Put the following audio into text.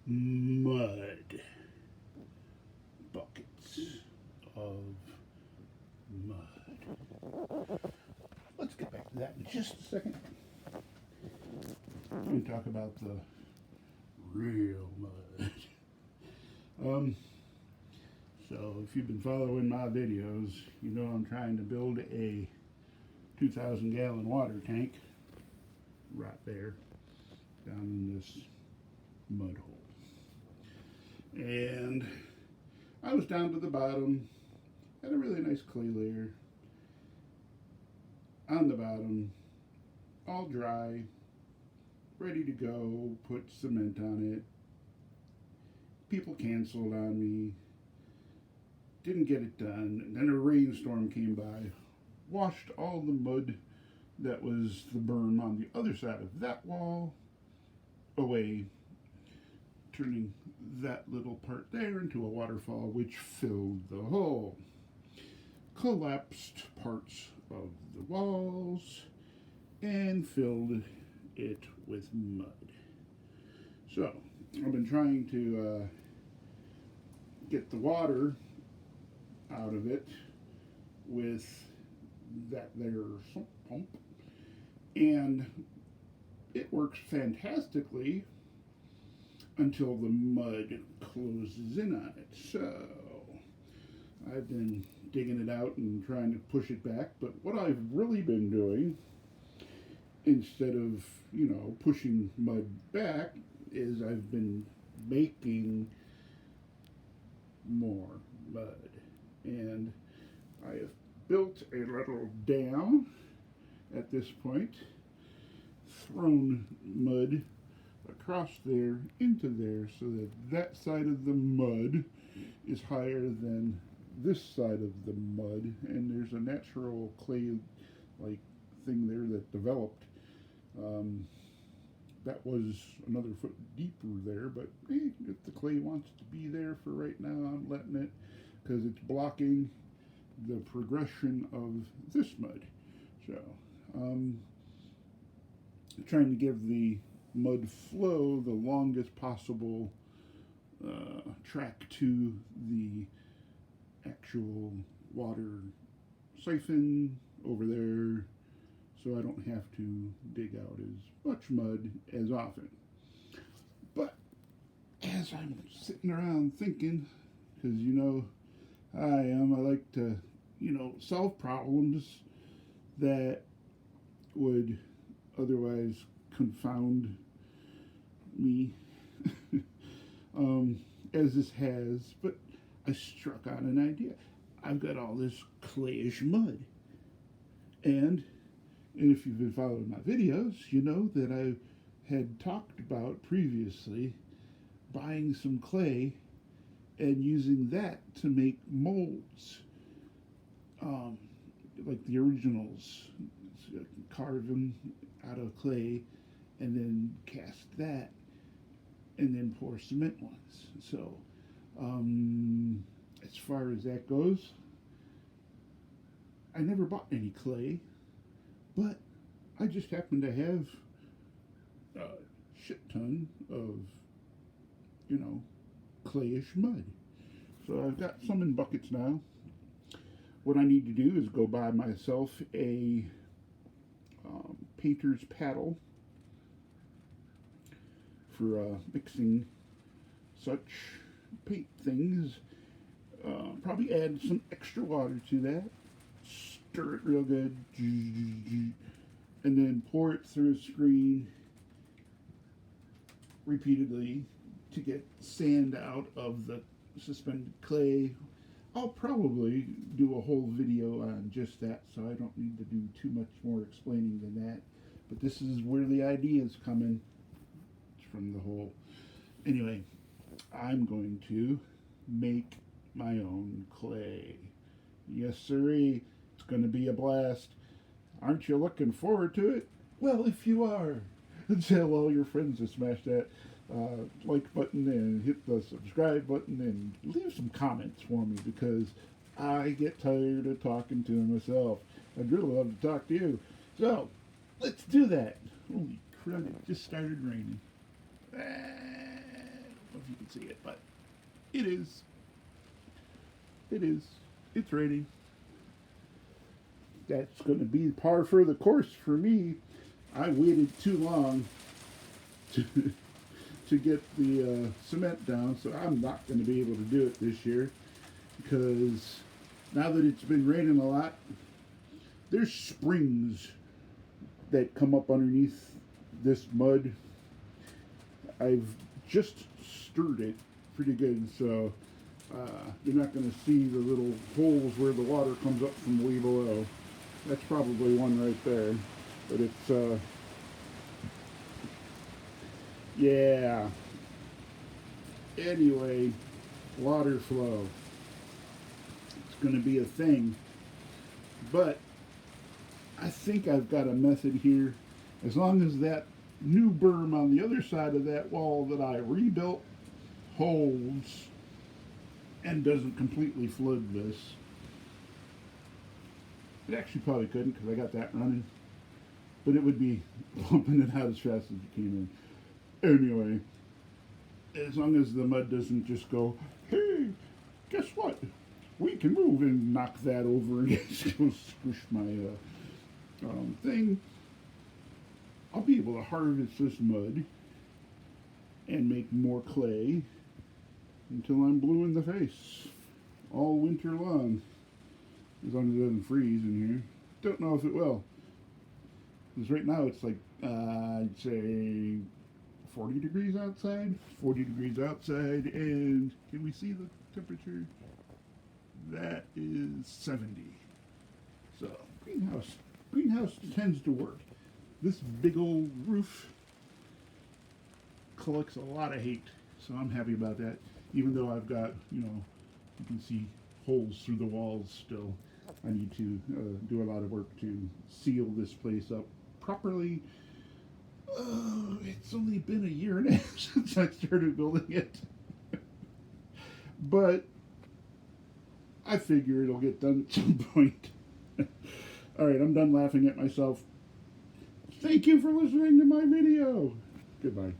Mud. Buckets of mud. Let's get back to that in just a second. We're going to talk about the real mud. Um, so if you've been following my videos, you know I'm trying to build a 2,000-gallon water tank right there down in this mud hole. And I was down to the bottom, had a really nice clay layer on the bottom, all dry, ready to go, put cement on it. People canceled on me, didn't get it done, and then a rainstorm came by, washed all the mud that was the berm on the other side of that wall away, turning that little part there into a waterfall which filled the hole. Collapsed parts of the walls and filled it with mud. So I've been trying to get the water out of it with that there sump pump, and it works fantastically until the mud closes in on it. So I've been digging it out and trying to push it back, but what I've really been doing instead of, pushing mud back is I've been making more mud. And I have built a little dam at this point, thrown mud across there into there so that that side of the mud is higher than this side of the mud, and there's a natural clay like thing there that developed. That was another foot deeper there, but if the clay wants to be there for right now, I'm letting it, because it's blocking the progression of this mud. So trying to give the mud flow the longest possible track to the actual water siphon over there, so I don't have to dig out as much mud as often. But as I'm sitting around thinking, because I like to, solve problems that would otherwise confound me, as this has, but I struck on an idea. I've got all this clayish mud, and if you've been following my videos, you know that I had talked about previously buying some clay and using that to make molds, like the originals, carve them out of clay and then cast that and then pour cement ones. So as far as that goes, I never bought any clay, but I just happen to have a shit ton of, clayish mud. So I've got some in buckets now. What I need to do is go buy myself a painter's paddle for mixing such paint things. Probably add some extra water to that, stir it real good, and then pour it through a screen repeatedly to get sand out of the suspended clay. I'll probably do a whole video on just that, so I don't need to do too much more explaining than that. But this is where the idea is coming. It's from the whole. Anyway, I'm going to make my own clay. Yes, sirree. It's going to be a blast. Aren't you looking forward to it? Well, if you are, tell all your friends to smash that like button and hit the subscribe button and leave some comments for me, because I get tired of talking to myself. I'd really love to talk to you. So, let's do that. Holy crap, it just started raining. can't see it, but it is. It is. It's raining. That's going to be par for the course for me. I waited too long to to get the cement down, so I'm not going to be able to do it this year because now that it's been raining a lot, there's springs that come up underneath this mud. I've just stirred it pretty good, so you're not going to see the little holes where the water comes up from way below. That's probably one right there, but it's yeah. Anyway, water flow. It's going to be a thing, but I think I've got a method here. As long as that new berm on the other side of that wall that I rebuilt holds and doesn't completely flood this. It actually probably couldn't because I got that running, but it would be pumping it out as fast as it came in. Anyway, as long as the mud doesn't just go, hey, guess what? We can move and knock that over and go squish my thing. I'll be able to harvest this mud and make more clay until I'm blue in the face all winter long. As long as it doesn't freeze in here. Don't know if it will. Because right now it's like, I'd say 40 degrees outside. 40 degrees outside, and can we see the temperature? That is 70. So, greenhouse tends to work. This big old roof collects a lot of hate, so I'm happy about that. Even though I've got, you can see holes through the walls still. I need to do a lot of work to seal this place up properly. It's only been a year and a half since I started building it. But I figure it'll get done at some point. Alright, I'm done laughing at myself. Thank you for listening to my video. Goodbye.